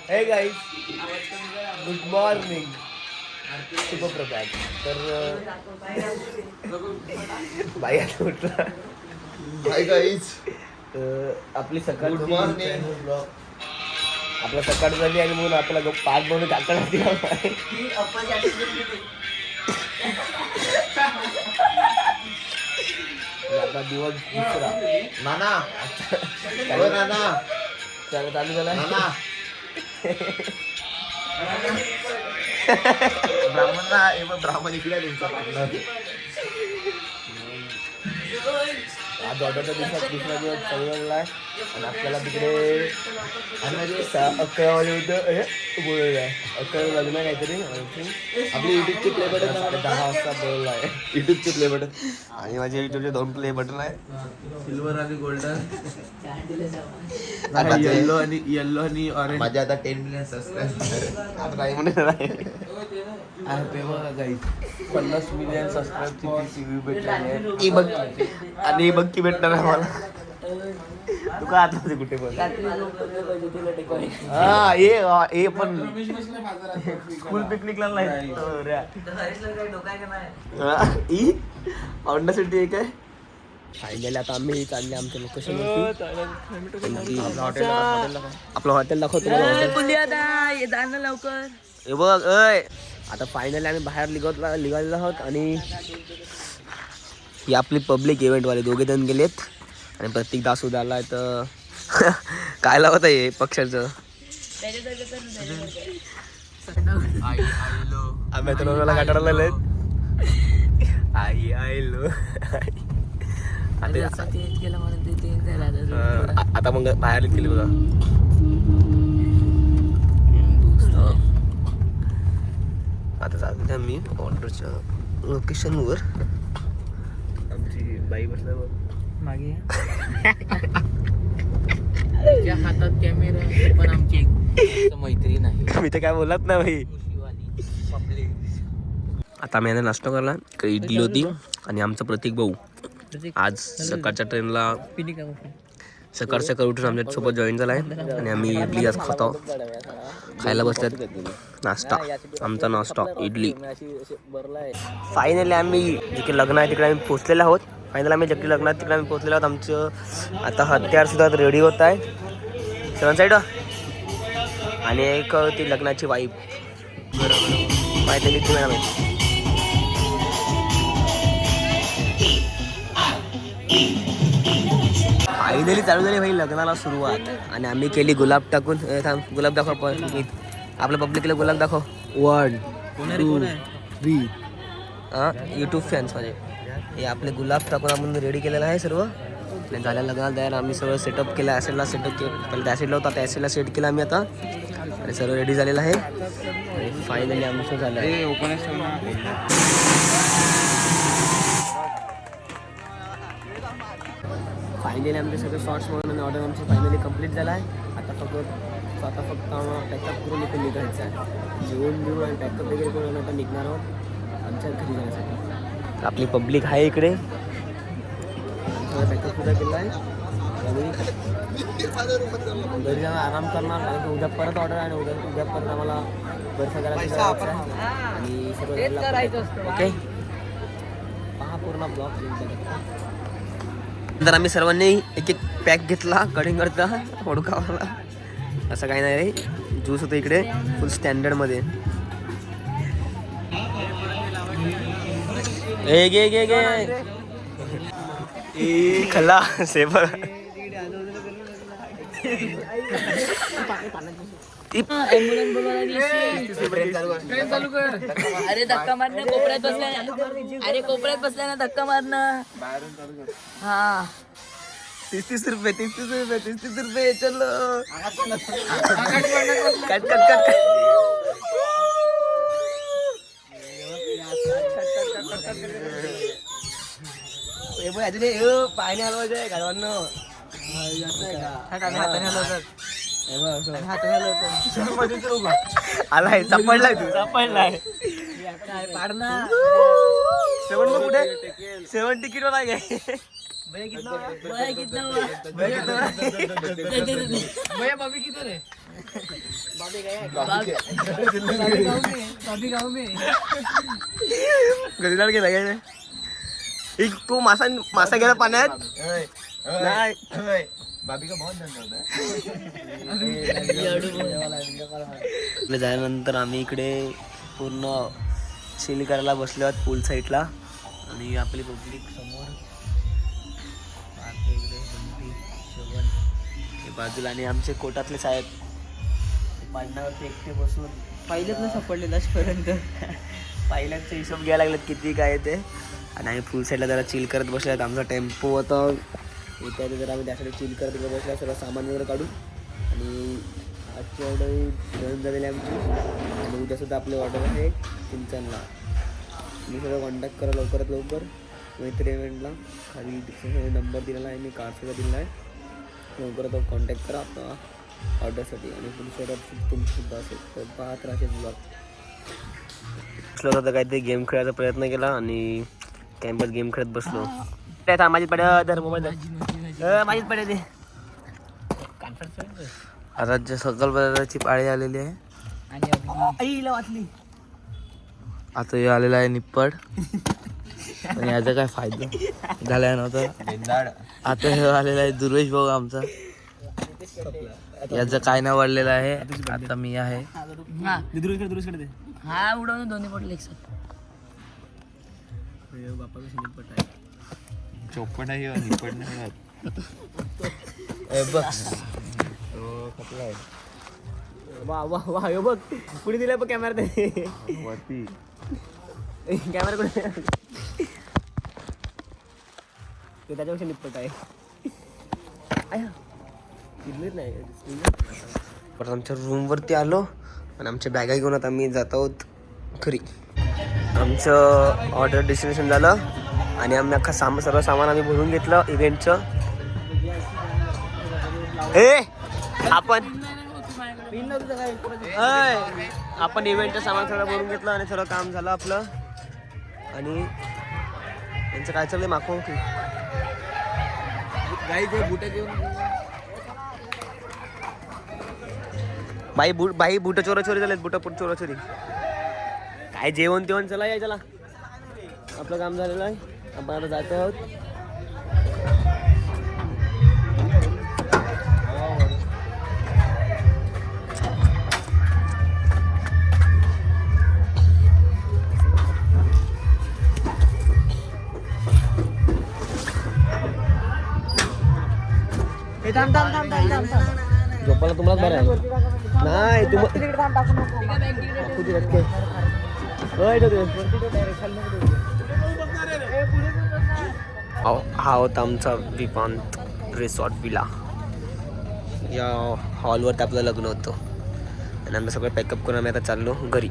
हे guys, good morning, शुभ प्रभात. तर बाई आता उठला. हाय गाईज, आपली सकाळ गुड मॉर्निंग. आपला सकाळ झाली आणि म्हणून आपल्याला पाच बनवून टाकता आपला दिवस दुसरा. नाना चालू नाना झाला. नाना ब्राह्मण ना हे बघ, ब्राह्मण इकडे आहे तुमचा पार्टनर. आज ऑर्डरच्या दिवसात दुसरा दिवस चालू आहे आणि आपल्याला तिकडे 11 वाजे बोलवलं आहे. 11 लग्न काहीतरी आपली युट्यूबचे प्ले बटन 10 वाजता बोलवलं आहे. युट्यूबचे प्ले बटन आणि माझ्या युट्यूबचे 2 प्ले बटन आहे, सिल्वर आणि गोल्डन. येल्लो आणि ऑरेंज. माझे आता 10 मिलियन सबस्क्राईब. आता काही म्हणत नाही. ते बघा गाईज, 50 मिलियन सबस्क्राईबची व्ह्यू भेटणार आणि बघ की भेटणार आहे मला. तू का आता कुठे पण हा ये पण स्कूल पिकनिकला नाही औंढासाठी एक आहे. फायनली आता आम्ही चालले आमच्या लोकेशनवरती. आपलं हॉटेल दाखवतो लवकर. हे बघ अय. आता फायनली आम्ही बाहेर निघालेलो आहोत आणि ही आपली पब्लिक इव्हेंटवाले दोघे जण गेलेत आणि प्रत्येक दास उद्या आलाय. तर काय लावत आहे पक्षाचं आम्ही आता नवऱ्याला गाठायला लागलेत. आई आईलो आता मग बाहेर गेली बघा. आता चालते आम्ही ऑर्डरच्या लोकेशनवर. आमची बाई बसल्या मागे हातात कॅमेरा पण आमची मैत्री नाही. मी तर काय बोलत ना भाई. आता आम्ही नाश्ता करला. इडली होती आणि आमचा प्रतीक भाऊ आज सकाळच्या ट्रेनला सकाळ उठून आमच्या सोबत जॉईन झाला आहे आणि आम्ही इडली आज खातो. खायला बसल्यात. नाश्ता, आमचा नाश्ता इडली. फायनली आम्ही जिकडे लग्न आहे तिकडे आम्ही पोहोचलेलो आहोत. फायनली आम्ही जिकडे लग्न आहे तिकडे आम्ही पोहोचलेलो आहोत. आमचं आता हत्यार सुद्धा रेडी होत आहे सेवन साईड. आणि एक ती लग्नाची वाईफ फायनली ती मॅडम आहे. फायनली चालू झाली भाई लग्नाला सुरुवात. आणि आम्ही केली गुलाब टाकून. गुलाब दाखव आपल्या पब्लिकला. गुलाब दाखव. 1 2 3. यूट्यूब फॅन्स माझे. हे आपले गुलाब टाकून आपण रेडी केलेलं आहे सर्व. आणि झाल्या लग्नाला तयार आम्ही सगळं सेटअप केलं. ॲसिडला सेटअप केलं. पहिले त्या ॲसिडला होता, त्या ॲसिडला सेट केलं आम्ही आता आणि सर्व रेडी झालेलं आहे. आणि फायनली आमचं झालं आहे. फायनली आमचे सगळे शॉर्ट्स म्हणून ऑर्डर आमचं फायनली कंप्लीट झाला आहे. आता फक्त पॅकअप करून इथे निघायचं आहे. जेवण घेऊन आणि पॅकअप वगैरे करून आता निघणार आहोत आमच्या घरी जाण्यासाठी. आपली पब्लिक आहे इकडे. पॅकअप सुद्धा केला आहे. घरी जाऊन आराम करणार आणि उद्या परत ऑर्डर आणि उद्या परत आम्हाला बर्फ करायचं आहे आणि सर्व. ओके, पहा पूर्ण ब्लॉग. नंतर आम्ही सर्वांनी एक पॅक घेतला कडिंगरचा होडकावाला. असं काही नाही रे. ज्यूस होतं इकडे फुल स्टँडर्डमध्ये. खला सेब. अरे धक्का मारणं कोपऱ्यात बसल्या. अरे कोपऱ्यात बसल्या ना धक्का मारणं. हा 30 रुपये 30 रुपये चलो. कट. पाणी हलवायचं आहे गाडवांना. आलाय सापडलाय तू. सापडलाय. कुठे 7 तिकीट वर आहे. भैया कितना हुआ? भैया बाबी किधर है? बाबी गाँव में गरीदार गेला काय एक तो मासा गेला पाण्यात नाही बाबी का बहुत धंदा होता इकडे झाल्यानंतर आम्ही इकडे पूर्ण चिल करायला बसलो आहोत पूल साईडला आणि आपली पब्लिक समोर इकडे बंटी, शोभन हे बाजूला आणि आमचे कोटातले साहेब पाण्यावरती एकटे बसून पहिलेच ना सापडले लास्टपर्यंत. पाहिल्याचा हिशोब घ्यायला लागलेत किती काय ते आणि आम्ही फुल साईडला जरा चिल करत बसल्यात. आमचा टेम्पो होता येत्या जरा आम्ही त्यासाठी चिल करत बसल्या सर्व सामान वगैरे काढून आणि आजची ऑर्डर घेऊन झालेली आमची आणि उद्यासुद्धा आपली ऑर्डर आहे चिंचणला. मी सगळं कॉन्टॅक्ट करा लवकरात लवकर मैत्री इव्हेंटला. खाली नंबर दिलेला आहे मी कार्डसुद्धा दिलेला आहे. लवकरात कॉन्टॅक्ट करा आपला ऑर्डरसाठी आणि पुढची ऑर्डर तुमचीसुद्धा असेल तर पाहत राहते ब्लॉग. बसलो होता काहीतरी गेम खेळायचा प्रयत्न केला आणि कॅम्पस गेम खेळत बसलो. त्या माझी पड्या मोबाईल माझीच पड्या ते आता जे सकल बाजाराची पाळी आलेली आहे आईला वाचली. आता हे आलेला आहे निप्पड आणि याचा काय फायदा झाला नव्हता. आता हे आलेला आहे दुर्वेश भाऊ आमचा. याचं काय नाव वाढलेलं आहे आता मी आहे हा उडवून दोन्ही पडले एक साथ. चोपट आहे निपट नाही वा वा वा हे बघ कुणी दिलाय बघ कॅमेरा ते कॅमेरा कुठे त्याच्यापेक्षा निपट आहे. परत आमच्या रूमवरती आलो आणि आमच्या बॅगा घेऊन आता आम्ही जात आहोत घरी. आमचं ऑर्डर डेस्टिनेशन झालं आणि आम्ही अख्खा सर्व सामान आम्ही भरून घेतलं इव्हेंटचं. आपण इव्हेंटचं सामान सगळं भरून घेतलं आणि सगळं काम झालं आपलं. आणि यांचं काय चाललंय मागो की बाई बुट चोराचोरी झालेत. बुट चोराचोरी काय जेवण तेवण चला या चला आपलं काम झालेलं आहे. आपण आता जातो आहोत. झोपायला तुम्हालाच बरं आहे नाही हा होता आमचा विपांत रिसॉर्ट विला. या हॉलवरती आपलं लग्न होतं आणि आम्ही सगळं पॅकअप करून आम्ही आता चाललो घरी.